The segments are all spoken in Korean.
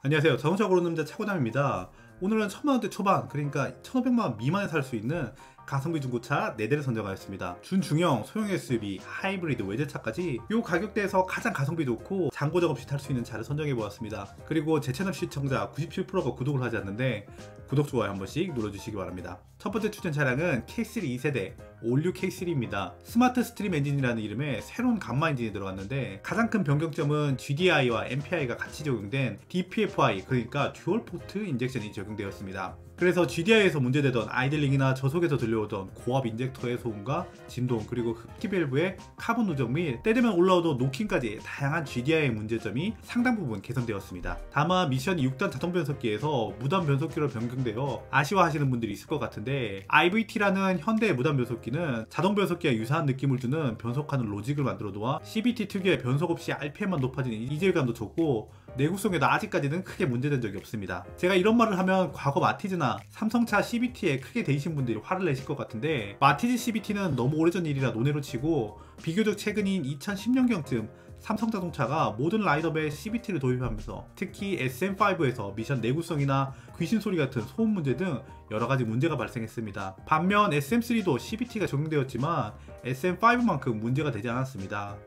안녕하세요. 자동차 고르는 남자 차고남입니다. 오늘은 1000만원대 초반, 그러니까 1500만원 미만에 살 수 있는 가성비 중고차 4대를 선정하였습니다. 준중형, 소형 SUV, 하이브리드, 외제차까지 이 가격대에서 가장 가성비 좋고 장고작 없이 탈 수 있는 차를 선정해보았습니다. 그리고 제 채널 시청자 97%가 구독을 하지 않는데 구독, 좋아요 한 번씩 눌러주시기 바랍니다. 첫 번째 추천 차량은 K3 2세대 올류 K3입니다. 스마트 스트림 엔진이라는 이름의 새로운 감마 엔진이 들어갔는데 가장 큰 변경점은 GDI와 MPI가 같이 적용된 DPFI, 그러니까 듀얼 포트 인젝션이 적용되었습니다. 그래서 GDI에서 문제되던 아이들링이나 저속에서 들려오던 고압 인젝터의 소음과 진동, 그리고 흡기 밸브의 카본 누적 및 때되면 올라오던 노킹까지 다양한 GDI의 문제점이 상당 부분 개선되었습니다. 다만 미션이 6단 자동 변속기에서 무단 변속기로 변경되어 아쉬워하시는 분들이 있을 것 같은데, IVT라는 현대의 무단 변속기는 자동 변속기와 유사한 느낌을 주는 변속하는 로직을 만들어 놓아 CVT 특유의 변속 없이 RPM만 높아지는 이질감도 좋고 내구성에도 아직까지는 크게 문제된 적이 없습니다. 제가 이런 말을 하면 과거 마티즈나 삼성차 CVT에 크게 대이신 분들이 화를 내실 것 같은데, 마티즈 CVT는 너무 오래전 일이라 논외로 치고 비교적 최근인 2010년경쯤 삼성자동차가 모든 라인업에 CVT를 도입하면서 특히 SM5에서 미션 내구성이나 귀신 소리 같은 소음 문제 등 여러가지 문제가 발생했습니다. 반면 SM3도 CVT가 적용되었지만 SM5만큼 문제가 되지 않았습니다.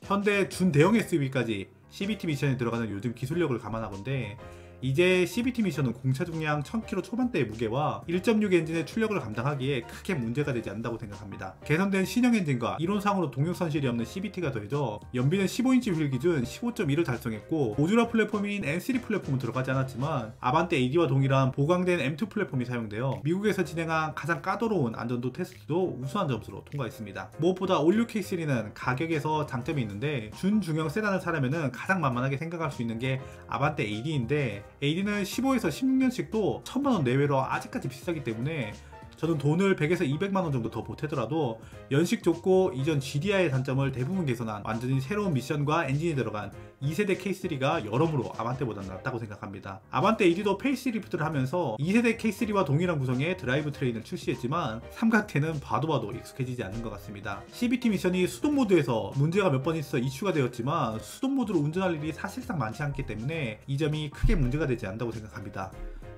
현대 준대형 SUV까지 CVT 미션에 들어가는 요즘 기술력을 감안하건대 이제 CVT 미션은 공차 중량 1000kg 초반대의 무게와 1.6 엔진의 출력을 감당하기에 크게 문제가 되지 않는다고 생각합니다. 개선된 신형 엔진과 이론상으로 동력선실이 없는 CVT가 더해져 연비는 15인치 휠 기준 15.1을 달성했고, 모듈러 플랫폼인 N3 플랫폼은 들어가지 않았지만 아반떼 AD와 동일한 보강된 M2 플랫폼이 사용되어 미국에서 진행한 가장 까다로운 안전도 테스트도 우수한 점수로 통과했습니다. 무엇보다 올류 K3는 가격에서 장점이 있는데, 준중형 세단을 사려면 가장 만만하게 생각할 수 있는 게 아반떼 AD인데, AD는 15에서 16년씩도 1000만원 내외로 아직까지 비싸기 때문에 저는 돈을 100에서 200만원 정도 더 보태더라도 연식 좋고 이전 GDI의 단점을 대부분 개선한 완전히 새로운 미션과 엔진이 들어간 2세대 K3가 여러모로 아반떼보다 낫다고 생각합니다. 아반떼 AD도 페이스리프트를 하면서 2세대 K3와 동일한 구성의 드라이브 트레인을 출시했지만 삼각대는 봐도 익숙해지지 않는 것 같습니다. CVT 미션이 수동 모드에서 문제가 몇 번 있어 이슈가 되었지만 수동 모드로 운전할 일이 사실상 많지 않기 때문에 이 점이 크게 문제가 되지 않는다고 생각합니다.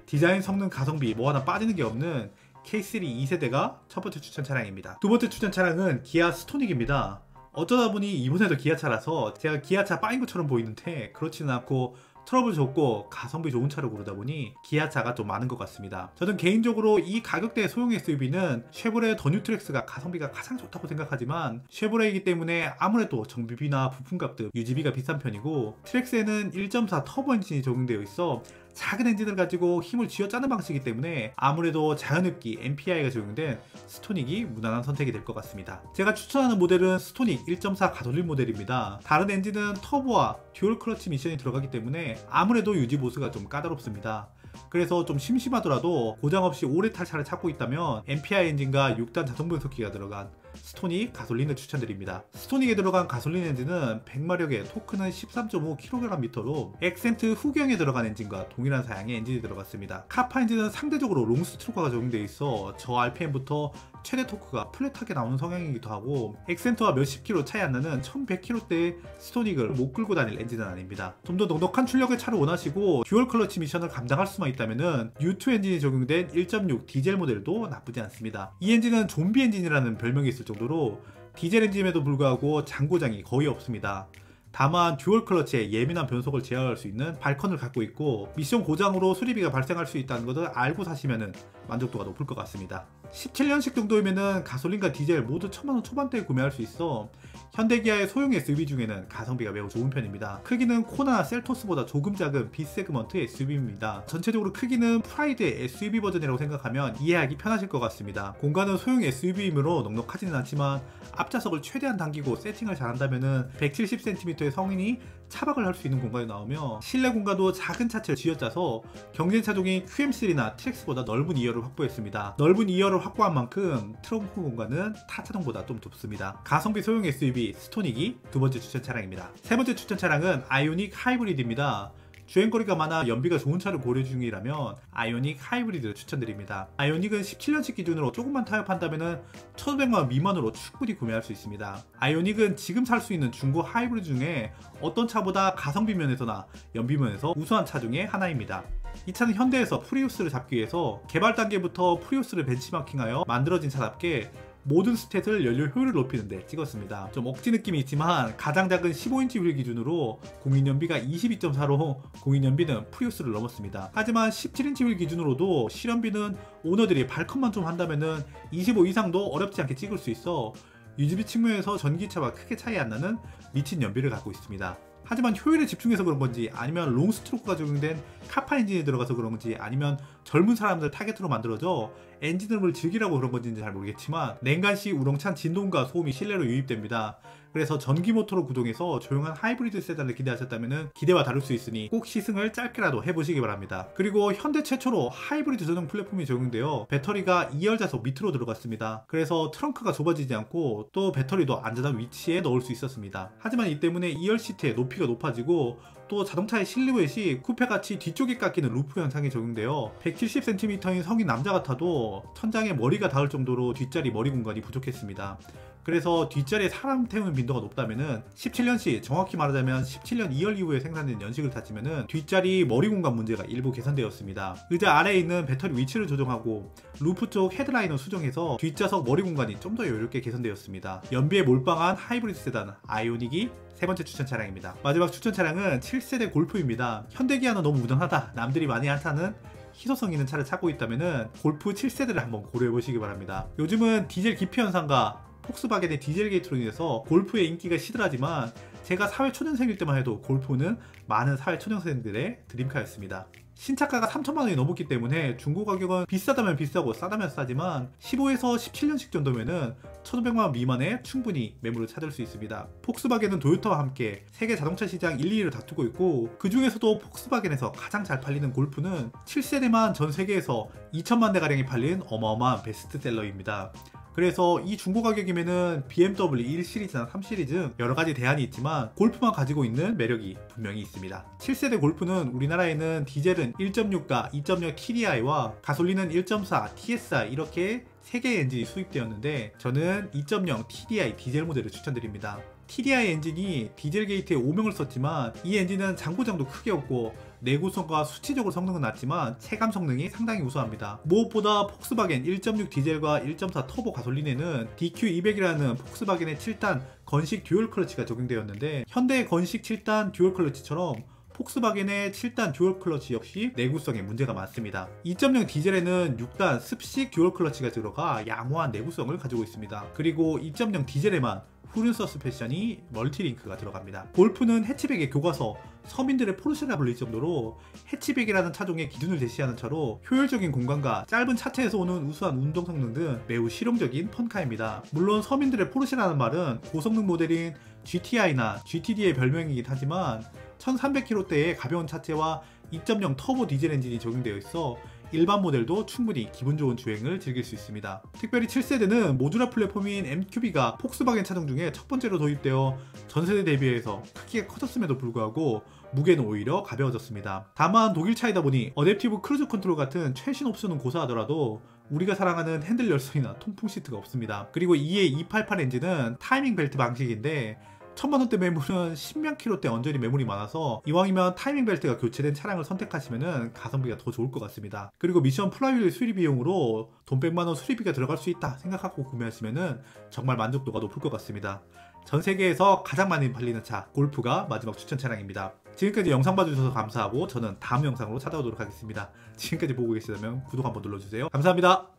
디자인, 성능, 가성비 뭐 하나 빠지는 게 없는 K3 2세대가 첫 번째 추천 차량입니다. 두 번째 추천 차량은 기아 스토닉입니다. 어쩌다 보니 이번에도 기아차라서 제가 기아차 빠인 것처럼 보이는데 그렇지는 않고 트러블 좋고 가성비 좋은 차를 고르다 보니 기아차가 좀 많은 것 같습니다. 저는 개인적으로 이 가격대의 소형 SUV는 쉐보레 더 뉴트렉스가 가성비가 가장 좋다고 생각하지만 쉐보레이기 때문에 아무래도 정비비나 부품값 등 유지비가 비싼 편이고, 트렉스에는 1.4 터보 엔진이 적용되어 있어 작은 엔진을 가지고 힘을 쥐어짜는 방식이기 때문에 아무래도 자연흡기 MPI가 적용된 스토닉이 무난한 선택이 될 것 같습니다. 제가 추천하는 모델은 스토닉 1.4 가솔린 모델입니다. 다른 엔진은 터보와 듀얼 클러치 미션이 들어가기 때문에 아무래도 유지 보수가 좀 까다롭습니다. 그래서 좀 심심하더라도 고장 없이 오래 탈 차를 찾고 있다면 MPI 엔진과 6단 자동 변속기가 들어간 스토닉 가솔린을 추천드립니다. 스토닉에 들어간 가솔린 엔진은 100마력에 토크는 13.5kgm로 엑센트 후경에 들어간 엔진과 동일한 사양의 엔진이 들어갔습니다. 카파 엔진은 상대적으로 롱스트로크가 적용되어 있어 저 RPM부터 최대 토크가 플랫하게 나오는 성향이기도 하고, 엑센트와 몇십 킬로 차이 안 나는 1100kg대의 스토닉을 못 끌고 다닐 엔진은 아닙니다. 좀 더 넉넉한 출력의 차를 원하시고 듀얼 클러치 미션을 감당할 수만 있다면 U2 엔진이 적용된 1.6 디젤 모델도 나쁘지 않습니다. 이 엔진은 좀비 엔진이라는 별명이 있을 정도로 디젤 엔진임에도 불구하고 장고장이 거의 없습니다. 다만 듀얼 클러치에 예민한 변속을 제어할 수 있는 발컨을 갖고 있고, 미션 고장으로 수리비가 발생할 수 있다는 것을 알고 사시면 만족도가 높을 것 같습니다. 17년식 정도이면 가솔린과 디젤 모두 1000만원 초반대에 구매할 수 있어 현대기아의 소형 SUV 중에는 가성비가 매우 좋은 편입니다. 크기는 코나 셀토스보다 조금 작은 B세그먼트 SUV입니다. 전체적으로 크기는 프라이드의 SUV 버전이라고 생각하면 이해하기 편하실 것 같습니다. 공간은 소형 SUV이므로 넉넉하지는 않지만 앞좌석을 최대한 당기고 세팅을 잘한다면 170cm의 성인이 차박을 할 수 있는 공간이 나오며, 실내 공간도 작은 차체를 쥐어짜서 경쟁차종인 QM3나 TRX보다 넓은 2열을 확보했습니다. 넓은 2열을 확보한 만큼 트렁크 공간은 타 차종보다 좀 좁습니다. 가성비 소형 SUV 스토닉이 두 번째 추천 차량입니다. 세 번째 추천 차량은 아이오닉 하이브리드입니다. 주행거리가 많아 연비가 좋은 차를 고려 중이라면 아이오닉 하이브리드 추천드립니다. 아이오닉은 17년식 기준으로 조금만 타협한다면 1,500만원 미만으로 충분히 구매할 수 있습니다. 아이오닉은 지금 살 수 있는 중고 하이브리드 중에 어떤 차보다 가성비 면에서나 연비 면에서 우수한 차 중에 하나입니다. 이 차는 현대에서 프리우스를 잡기 위해서 개발 단계부터 프리우스를 벤치마킹하여 만들어진 차답게 모든 스탯을 연료 효율을 높이는 데 찍었습니다. 좀 억지 느낌이 있지만 가장 작은 15인치 휠 기준으로 공인연비가 22.4로 공인연비는 프리우스를 넘었습니다. 하지만 17인치 휠 기준으로도 실연비는 오너들이 발컷만 좀 한다면은 25 이상도 어렵지 않게 찍을 수 있어 유지비 측면에서 전기차와 크게 차이 안 나는 미친 연비를 갖고 있습니다. 하지만 효율에 집중해서 그런 건지 아니면 롱스트로크가 적용된 카파 엔진이 들어가서 그런 건지 아니면 젊은 사람들 타겟으로 만들어져 엔진음을 즐기라고 그런 건지는 잘 모르겠지만 냉간시 우렁찬 진동과 소음이 실내로 유입됩니다. 그래서 전기 모터로 구동해서 조용한 하이브리드 세단을 기대하셨다면 기대와 다를 수 있으니 꼭 시승을 짧게라도 해보시기 바랍니다. 그리고 현대 최초로 하이브리드 전용 플랫폼이 적용되어 배터리가 2열 좌석 밑으로 들어갔습니다. 그래서 트렁크가 좁아지지 않고 또 배터리도 안전한 위치에 넣을 수 있었습니다. 하지만 이 때문에 2열 시트의 높이가 높아지고 또 자동차의 실루엣이 쿠페같이 뒤쪽에 깎이는 루프 현상이 적용되어 170cm인 성인 남자 같아도 천장에 머리가 닿을 정도로 뒷자리 머리 공간이 부족했습니다. 그래서 뒷자리에 사람 태우는 빈도가 높다면은 17년식, 정확히 말하자면 17년 2월 이후에 생산된 연식을 탔으면은 뒷자리 머리 공간 문제가 일부 개선되었습니다. 의자 아래에 있는 배터리 위치를 조정하고 루프 쪽 헤드라인을 수정해서 뒷좌석 머리 공간이 좀 더 여유롭게 개선되었습니다. 연비에 몰빵한 하이브리드 세단 아이오닉이 세 번째 추천 차량입니다. 마지막 추천 차량은 7세대 골프입니다. 현대기아는 너무 무난하다, 남들이 많이 안 타는 희소성 있는 차를 찾고 있다면은 골프 7세대를 한번 고려해 보시기 바랍니다. 요즘은 디젤 기피 현상과 폭스바겐의 디젤 게이트로 인해서 골프의 인기가 시들하지만 제가 사회초년생일 때만 해도 골프는 많은 사회초년생들의 드림카였습니다. 신차가가 3천만원이 넘었기 때문에 중고 가격은 비싸다면 비싸고 싸다면 싸지만 15에서 17년식 정도면은 1,500만원 미만에 충분히 매물을 찾을 수 있습니다. 폭스바겐은 도요타와 함께 세계 자동차 시장 1, 2위를 다투고 있고 그 중에서도 폭스바겐에서 가장 잘 팔리는 골프는 7세대만 전 세계에서 2천만 대가량이 팔린 어마어마한 베스트셀러입니다. 그래서 이 중고 가격이면은 BMW 1시리즈나 3시리즈 여러가지 대안이 있지만 골프만 가지고 있는 매력이 분명히 있습니다. 7세대 골프는 우리나라에는 디젤은 1.6과 2.0 TDI와 가솔린은 1.4 TSI 이렇게 3개의 엔진이 수입되었는데 저는 2.0 TDI 디젤 모델을 추천드립니다. TDI 엔진이 디젤 게이트에 오명을 썼지만 이 엔진은 장고장도 크게 없고 내구성과 수치적으로 성능은 낮지만 체감 성능이 상당히 우수합니다. 무엇보다 폭스바겐 1.6 디젤과 1.4 터보 가솔린에는 DQ200이라는 폭스바겐의 7단 건식 듀얼 클러치가 적용되었는데 현대의 건식 7단 듀얼 클러치처럼 폭스바겐의 7단 듀얼 클러치 역시 내구성에 문제가 많습니다. 2.0 디젤에는 6단 습식 듀얼 클러치가 들어가 양호한 내구성을 가지고 있습니다. 그리고 2.0 디젤에만 후륜 서스펜션이 멀티링크가 들어갑니다. 골프는 해치백의 교과서, 서민들의 포르쉐라 불릴 정도로 해치백이라는 차종의 기준을 제시하는 차로 효율적인 공간과 짧은 차체에서 오는 우수한 운동 성능 등 매우 실용적인 펀카입니다. 물론 서민들의 포르쉐라는 말은 고성능 모델인 GTI나 GTD의 별명이긴 하지만 1300km대의 가벼운 차체와 2.0 터보 디젤 엔진이 적용되어 있어 일반 모델도 충분히 기분 좋은 주행을 즐길 수 있습니다. 특별히 7세대는 모듈러 플랫폼인 MQB가 폭스바겐 차종 중에 첫 번째로 도입되어 전세대 대비해서 크기가 커졌음에도 불구하고 무게는 오히려 가벼워졌습니다. 다만 독일 차이다 보니 어댑티브 크루즈 컨트롤 같은 최신 옵션은 고사하더라도 우리가 사랑하는 핸들 열선이나 통풍 시트가 없습니다. 그리고 EA288 엔진은 타이밍 벨트 방식인데 1000만원대 매물은 10만 킬로대 언저리 매물이 많아서 이왕이면 타이밍 벨트가 교체된 차량을 선택하시면 가성비가 더 좋을 것 같습니다. 그리고 미션 플라이휠 수리 비용으로 돈 100만원 수리비가 들어갈 수 있다 생각하고 구매하시면 정말 만족도가 높을 것 같습니다. 전 세계에서 가장 많이 팔리는 차 골프가 마지막 추천 차량입니다. 지금까지 영상 봐주셔서 감사하고 저는 다음 영상으로 찾아오도록 하겠습니다. 지금까지 보고 계시다면 구독 한번 눌러주세요. 감사합니다.